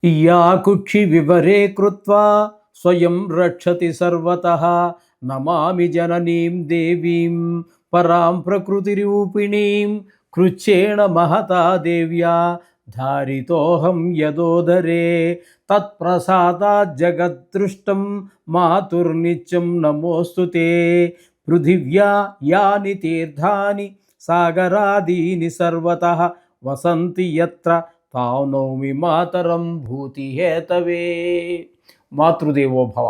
या कुक्षि विवरे कृत्वा स्वयं रक्षति सर्वतः नमामि जननीं देवीं परां प्रकृतिरूपिणीं कृच्छेण महता देव्या धारितोऽहं यदोदरे तत्प्रसादात् जगद्दृष्टं मातुर्नित्यं नमोऽस्तु ते पृथिव्या यानि तीर्थानि सागरादीनि सर्वतः वसन्ति यत्र తానౌమి మాతరం భూతి హేతవే. మాతృదేవో భవ,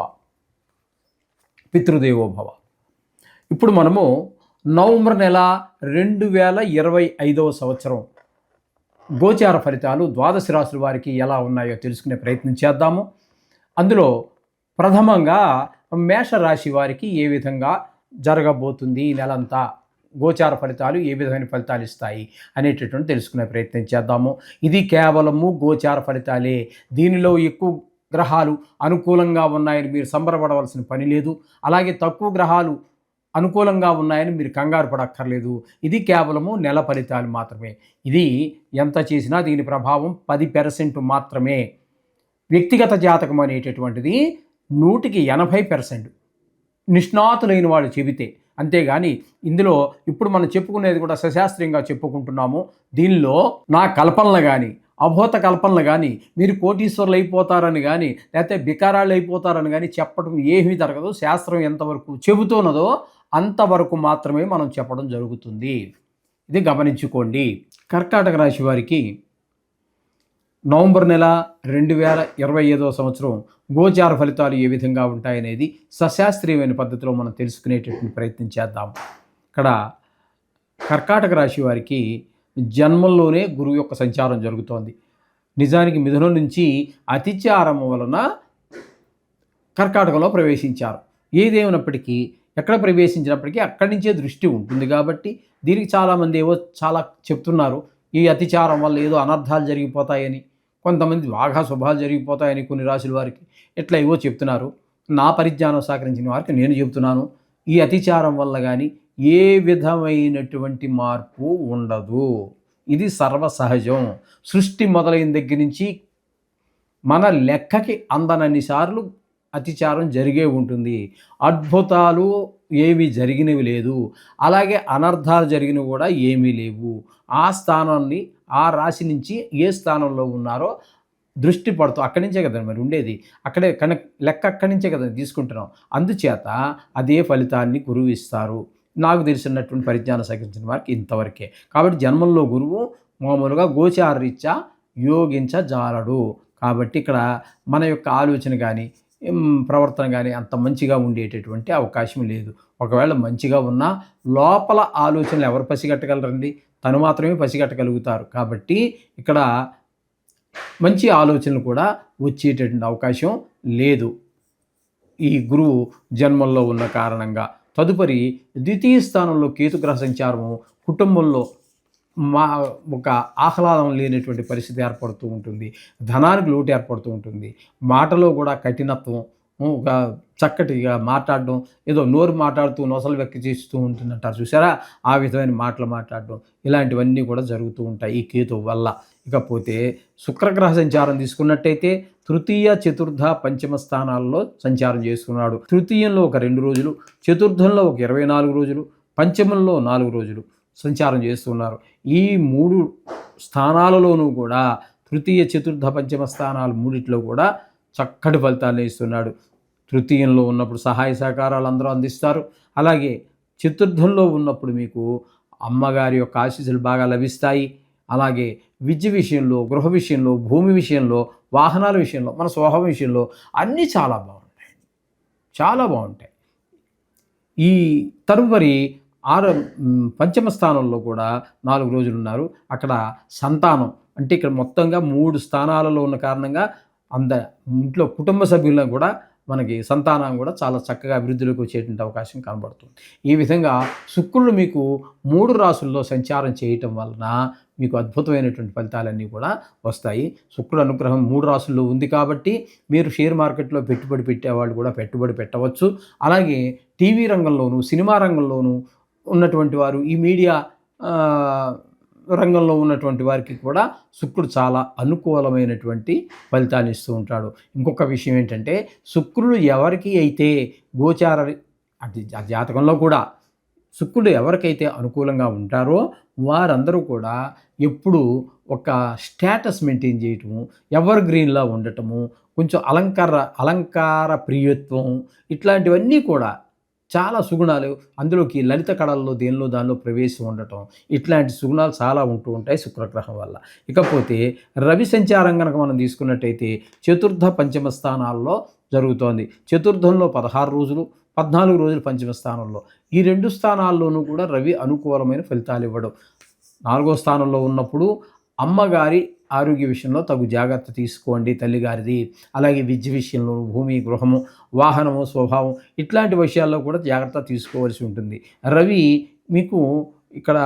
పితృదేవో భవ. ఇప్పుడు మనము నవంబర్ నెల 2025 సంవత్సరం గోచార ఫలితాలు ద్వాదశ రాశుల వారికి ఎలా ఉన్నాయో తెలుసుకునే ప్రయత్నం చేద్దాము. అందులో ప్రథమంగా మేషరాశి వారికి ఏ విధంగా జరగబోతుంది ఈ నెలంతా, గోచార ఫలితాలు ఏ విధమైన ఫలితాలు ఇస్తాయి అనేటటువంటి తెలుసుకునే ప్రయత్నం చేద్దాము. ఇది కేవలము గోచార ఫలితాలే. దీనిలో ఎక్కువ గ్రహాలు అనుకూలంగా ఉన్నాయని మీరు సంబరపడవలసిన పని లేదు. అలాగే తక్కువ గ్రహాలు అనుకూలంగా ఉన్నాయని మీరు కంగారు పడక్కర్లేదు. ఇది కేవలము నెల ఫలితాలు మాత్రమే. ఇది ఎంత చేసినా దీని ప్రభావం 10% మాత్రమే. వ్యక్తిగత జాతకం అనేటటువంటిది 100% నిష్ణాతులైన వాళ్ళు చెబితే, అంతేగాని ఇందులో ఇప్పుడు మనం చెప్పుకునేది కూడా సశాస్త్రీయంగా చెప్పుకుంటున్నాము. దీనిలో నా కల్పనలు కానీ, అభూత కల్పనలు కానీ, మీరు కోటీశ్వరులు అయిపోతారని కానీ, లేకపోతే బికారాళ్ళు అయిపోతారని కానీ చెప్పడం ఏమీ జరగదు. శాస్త్రం ఎంతవరకు చెబుతున్నదో అంతవరకు మాత్రమే మనం చెప్పడం జరుగుతుంది. ఇది గమనించుకోండి. కర్కాటక రాశి వారికి నవంబర్ నెల 2025 సంవత్సరం గోచార ఫలితాలు ఏ విధంగా ఉంటాయనేది సశాస్త్రీయమైన పద్ధతిలో మనం తెలుసుకునేటటువంటి ప్రయత్నం చేద్దాం. ఇక్కడ కర్కాటక రాశి వారికి జన్మంలోనే గురువు యొక్క సంచారం జరుగుతోంది. నిజానికి మిథునం నుంచి అతిచారం వలన కర్కాటకంలో ప్రవేశించారు. ఏదేమైనప్పటికీ ఎక్కడ ప్రవేశించినప్పటికీ అక్కడి నుంచే దృష్టి ఉంటుంది కాబట్టి దీనికి చాలామంది ఏవో చాలా చెప్తున్నారు. ఈ అతిచారం వల్ల ఏదో అనర్థాలు జరిగిపోతాయని, కొంతమంది బాగా శుభాలు జరిగిపోతాయని కొన్ని రాశుల వారికి ఇట్లా ఏవో చెప్తున్నారు. నా పరిజ్ఞానం సహకరించిన వారికి నేను చెప్తున్నాను, ఈ అతిచారం వల్ల కానీ ఏ విధమైనటువంటి మార్పు ఉండదు. ఇది సర్వసహజం. సృష్టి మొదలైన దగ్గర నుంచి మన లెక్కకి అందనన్ని సార్లు అతిచారం జరిగే ఉంటుంది. అద్భుతాలు ఏమీ జరిగినవి లేదు, అలాగే అనర్థాలు జరిగినవి కూడా ఏమీ లేవు. ఆ స్థానాన్ని, ఆ రాశి నుంచి ఏ స్థానంలో ఉన్నారో దృష్టి పడుతూ అక్కడి నుంచే కదా మరి ఉండేది, అక్కడే లెక్క అక్కడి నుంచే కదా తీసుకుంటున్నాం. అందుచేత అదే ఫలితాన్ని గురువు ఇస్తారు. నాకు తెలిసినటువంటి పరిజ్ఞానం సహకరించిన వారికి ఇంతవరకే. కాబట్టి జన్మంలో గురువు మామూలుగా గోచార రీత్యా యోగించజాలడు. కాబట్టి ఇక్కడ మన యొక్క ఆలోచన కానీ ప్రవర్తన కానీ అంత మంచిగా ఉండేటటువంటి అవకాశం లేదు. ఒకవేళ మంచిగా ఉన్నా లోపల ఆలోచనలు ఎవరు పసిగట్టగలరండి? తను మాత్రమే పసిగట్టగలుగుతారు. కాబట్టి ఇక్కడ మంచి ఆలోచనలు కూడా వచ్చేటటువంటి అవకాశం లేదు ఈ గురువు జన్మంలో ఉన్న కారణంగా. తదుపరి ద్వితీయ స్థానంలో కేతుగ్రహ సంచారము కుటుంబంలో ఒక ఆహ్లాదం లేనటువంటి పరిస్థితి ఏర్పడుతూ ఉంటుంది. ధనానికి లోటు ఏర్పడుతూ ఉంటుంది. మాటలో కూడా కఠినత్వం, ఒక చక్కటిగా మాట్లాడడం, ఏదో నోరు మాట్లాడుతూ నొసలు వెక్కి చేస్తూ ఉంటుందంటారు చూసారా, ఆ విధమైన మాటలు మాట్లాడడం, ఇలాంటివన్నీ కూడా జరుగుతూ ఉంటాయి ఈ కేతువు వల్ల. ఇకపోతే శుక్రగ్రహ సంచారం తీసుకున్నట్టయితే తృతీయ, చతుర్థ, పంచమ స్థానాల్లో సంచారం చేస్తున్నాడు. తృతీయంలో ఒక 2 రోజులు, చతుర్థంలో ఒక 24 రోజులు, పంచమంలో 4 రోజులు సంచారం చేస్తున్నారు. ఈ 3 స్థానాలలోనూ కూడా తృతీయ, చతుర్థ, పంచమ స్థానాలు మూడిట్లో కూడా చక్కటి ఫలితాలను ఇస్తున్నాడు. తృతీయంలో ఉన్నప్పుడు సహాయ సహకారాలు అందరూ అందిస్తారు. అలాగే చతుర్థంలో ఉన్నప్పుడు మీకు అమ్మగారి యొక్క ఆశీస్సులు బాగా లభిస్తాయి. అలాగే విద్య విషయంలో, గృహ విషయంలో, భూమి విషయంలో, వాహనాల విషయంలో, మన స్వభావం విషయంలో అన్నీ చాలా బాగుంటాయి, చాలా బాగుంటాయి. ఈ తదుపరి పంచమ స్థానంలో కూడా 4 రోజులు ఉన్నారు. అక్కడ సంతానం అంటే ఇక్కడ మొత్తంగా 3 స్థానాలలో ఉన్న కారణంగా ఇంట్లో కుటుంబ సభ్యులను కూడా మనకి సంతానం కూడా చాలా చక్కగా అభివృద్ధిలోకి వచ్చేటువంటి అవకాశం కనబడుతుంది. ఈ విధంగా శుక్రుడు మీకు 3 రాశుల్లో సంచారం చేయటం వలన మీకు అద్భుతమైనటువంటి ఫలితాలన్నీ కూడా వస్తాయి. శుక్రుడు అనుగ్రహం 3 రాశుల్లో ఉంది కాబట్టి మీరు షేర్ మార్కెట్లో పెట్టుబడి పెట్టేవాళ్ళు కూడా పెట్టుబడి పెట్టవచ్చు. అలాగే టీవీ రంగంలోనూ, సినిమా రంగంలోనూ ఉన్నటువంటి వారు, ఈ మీడియా రంగంలో ఉన్నటువంటి వారికి కూడా శుక్రుడు చాలా అనుకూలమైనటువంటి ఫలితాన్ని ఇస్తూ ఉంటాడు. ఇంకొక విషయం ఏంటంటే, శుక్రుడు ఎవరికి అయితే గోచార అది ఆ జాతకంలో కూడా శుక్రుడు ఎవరికైతే అనుకూలంగా ఉంటారో వారందరూ కూడా ఎప్పుడూ ఒక స్టేటస్ మెయింటైన్ చేయటము, ఎవర్ గ్రీన్‌లా ఉండటము, కొంచెం అలంకార ప్రియత్వం, ఇట్లాంటివన్నీ కూడా చాలా సుగుణాలు, అందులోకి లలిత కళల్లో దేనిలో దానిలో ప్రవేశం ఉండటం, ఇట్లాంటి సుగుణాలు చాలా ఉంటూ ఉంటాయి శుక్రగ్రహం వల్ల. ఇకపోతే రవి సంచారం గనక మనం తీసుకున్నట్టయితే చతుర్థ, పంచమ స్థానాల్లో జరుగుతోంది. చతుర్థంలో 16 రోజులు, 14 రోజులు పంచమ స్థానంలో. ఈ 2 స్థానాల్లోనూ కూడా రవి అనుకూలమైన ఫలితాలు ఇవ్వడం. 4వ స్థానంలో ఉన్నప్పుడు అమ్మగారి ఆరోగ్య విషయంలో తగు జాగ్రత్త తీసుకోండి తల్లిగారిది. అలాగే విద్య విషయంలో భూమి, గృహము, వాహనము, స్వభావం ఇట్లాంటి విషయాల్లో కూడా జాగ్రత్త తీసుకోవాల్సి ఉంటుంది. రవి మీకు ఇక్కడ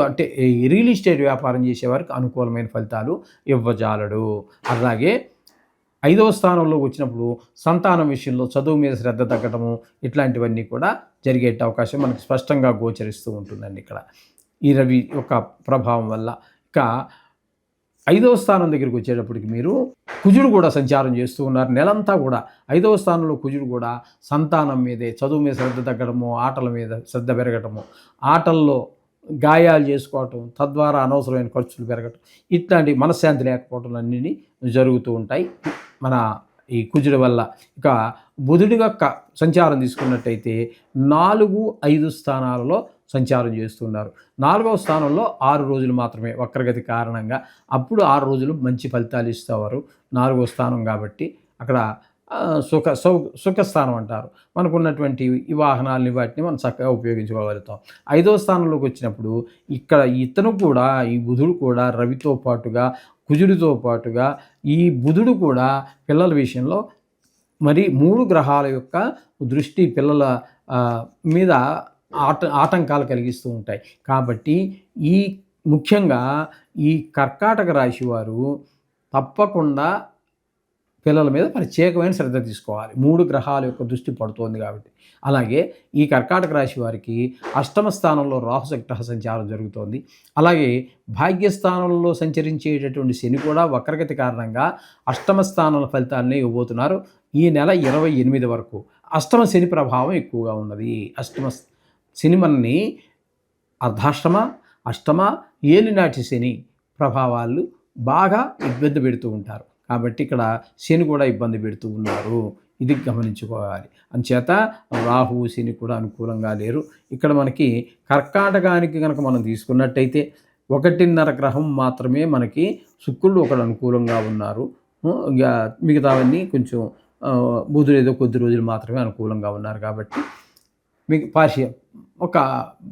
అంటే ఈ రియల్ ఎస్టేట్ వ్యాపారం చేసేవారికి అనుకూలమైన ఫలితాలు ఇవ్వజాలడు. అలాగే 5వ స్థానంలో వచ్చినప్పుడు సంతానం విషయంలో చదువు మీద శ్రద్ధ తగ్గటము, ఇట్లాంటివన్నీ కూడా జరిగే అవకాశం మనకు స్పష్టంగా గోచరిస్తూ ఉంటుందండి ఇక్కడ ఈ రవి యొక్క ప్రభావం వల్ల. ఇక 5వ స్థానం దగ్గరికి వచ్చేటప్పటికి మీరు కుజుడు కూడా సంచారం చేస్తూ ఉన్నారు. నెలంతా కూడా 5వ స్థానంలో కుజుడు కూడా సంతానం మీదే, చదువు మీద శ్రద్ధ తగ్గడము, ఆటల మీద శ్రద్ధ పెరగటము, ఆటల్లో గాయాలు చేసుకోవటం, తద్వారా అనవసరమైన ఖర్చులు పెరగటం, ఇట్లాంటి మనశ్శాంతి లేకపోవటం అన్నీ జరుగుతూ ఉంటాయి మన ఈ కుజుడు వల్ల. ఇక బుధుడిగా సంచారం తీసుకున్నట్టయితే 4, 5 స్థానాలలో సంచారం చేస్తున్నారు. 4వ స్థానంలో 6 రోజులు మాత్రమే వక్రగతి కారణంగా, అప్పుడు 6 రోజులు మంచి ఫలితాలు ఇస్తారు. 4వ స్థానం కాబట్టి అక్కడ సుఖస్థానం అంటారు. మనకున్నటువంటి ఈ వాహనాలని వాటిని మనం చక్కగా ఉపయోగించుకోగలుగుతాం. 5వ స్థానంలోకి వచ్చినప్పుడు ఇక్కడ ఇతను కూడా, ఈ బుధుడు కూడా రవితో పాటుగా, కుజుడితో పాటుగా ఈ బుధుడు కూడా పిల్లల విషయంలో మరి 3 గ్రహాల యొక్క దృష్టి పిల్లల మీద ఆటంకాలు కలిగిస్తూ ఉంటాయి. కాబట్టి ఈ ముఖ్యంగా ఈ కర్కాటక రాశి వారు తప్పకుండా పిల్లల మీద ప్రత్యేకమైన శ్రద్ధ తీసుకోవాలి. 3 గ్రహాల యొక్క దృష్టి పడుతోంది కాబట్టి. అలాగే ఈ కర్కాటక రాశి వారికి 8వ స్థానంలో రాహు గ్రహ సంచారం జరుగుతోంది. అలాగే భాగ్యస్థానంలో సంచరించేటటువంటి శని కూడా వక్రగతి కారణంగా 8వ స్థానంలో ఫలితాన్ని ఇవ్వబోతున్నారు. ఈ నెల 28 వరకు అష్టమ శని ప్రభావం ఎక్కువగా ఉన్నది. అష్టమ శని మనని అర్ధాష్టమ, అష్టమ, ఏలినాటి శని ప్రభావాలు బాగా ఇబ్బంది పెడుతూ ఉంటారు. కాబట్టి ఇక్కడ శని కూడా ఇబ్బంది పెడుతూ ఉన్నారు. ఇది గమనించుకోవాలి. అంచేత రాహు, శని కూడా అనుకూలంగా లేరు. ఇక్కడ మనకి కర్కాటకానికి కనుక మనం తీసుకున్నట్టయితే 1.5 గ్రహం మాత్రమే మనకి శుక్రుడు ఒకడు అనుకూలంగా ఉన్నారు. ఇక మిగతావన్నీ కొంచెం బుధుడు ఏదో కొద్ది రోజులు మాత్రమే అనుకూలంగా ఉన్నారు. కాబట్టి మీకు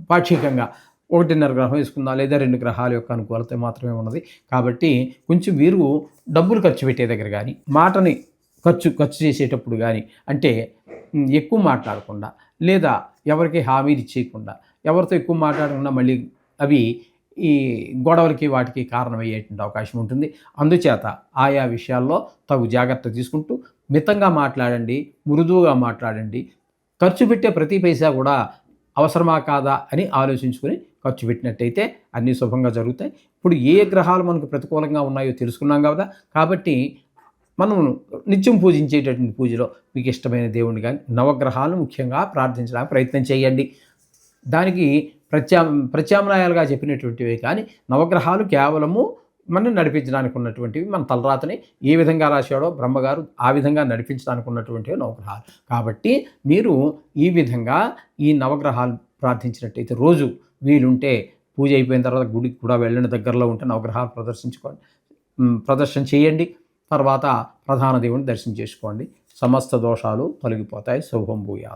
పాక్షికంగా 1.5 గ్రహం వేసుకుందాం, లేదా 2 గ్రహాల యొక్క అనుకూలత మాత్రమే ఉన్నది. కాబట్టి కొంచెం వీరు డబ్బులు ఖర్చు పెట్టే దగ్గర కానీ, మాటని ఖర్చు చేసేటప్పుడు కానీ, అంటే ఎక్కువ మాట్లాడకుండా, లేదా ఎవరికి హామీలు ఇచ్చేయకుండా, ఎవరితో ఎక్కువ మాట్లాడకుండా మళ్ళీ అవి ఈ గొడవలకి వాటికి కారణమయ్యేటువంటి అవకాశం ఉంటుంది. అందుచేత ఆయా విషయాల్లో తగు జాగ్రత్త తీసుకుంటూ మితంగా మాట్లాడండి, మృదువుగా మాట్లాడండి. ఖర్చు పెట్టే ప్రతి పైసా కూడా అవసరమా కాదా అని ఆలోచించుకొని ఖర్చు పెట్టినట్టయితే అన్నీ శుభంగా జరుగుతాయి. ఇప్పుడు ఏ గ్రహాలు మనకు ప్రతికూలంగా ఉన్నాయో తెలుసుకున్నాం కదా. కాబట్టి మనం నిత్యం పూజించేటటువంటి పూజలో మీకు ఇష్టమైన దేవుడిని కానీ, నవగ్రహాలను ముఖ్యంగా ప్రార్థించడానికి ప్రయత్నం చేయండి. దానికి ప్రత్యామ్నాయాలుగా చెప్పినటువంటివి కానీ, నవగ్రహాలు కేవలము మనం నడిపించడానికి ఉన్నటువంటివి, మన తలరాతని ఏ విధంగా రాశాడో బ్రహ్మగారు ఆ విధంగా నడిపించడానికి ఉన్నటువంటివి నవగ్రహాలు. కాబట్టి మీరు ఈ విధంగా ఈ నవగ్రహాలు ప్రార్థించినట్టయితే, రోజు వీలుంటే పూజ అయిపోయిన తర్వాత గుడికి కూడా వెళ్ళిన దగ్గరలో ఉంటే నవగ్రహాలు ప్రదర్శన చేయండి. తర్వాత ప్రధాన దేవుని దర్శనం చేసుకోండి. సమస్త దోషాలు తొలగిపోతాయి. శుభం భూయాత్.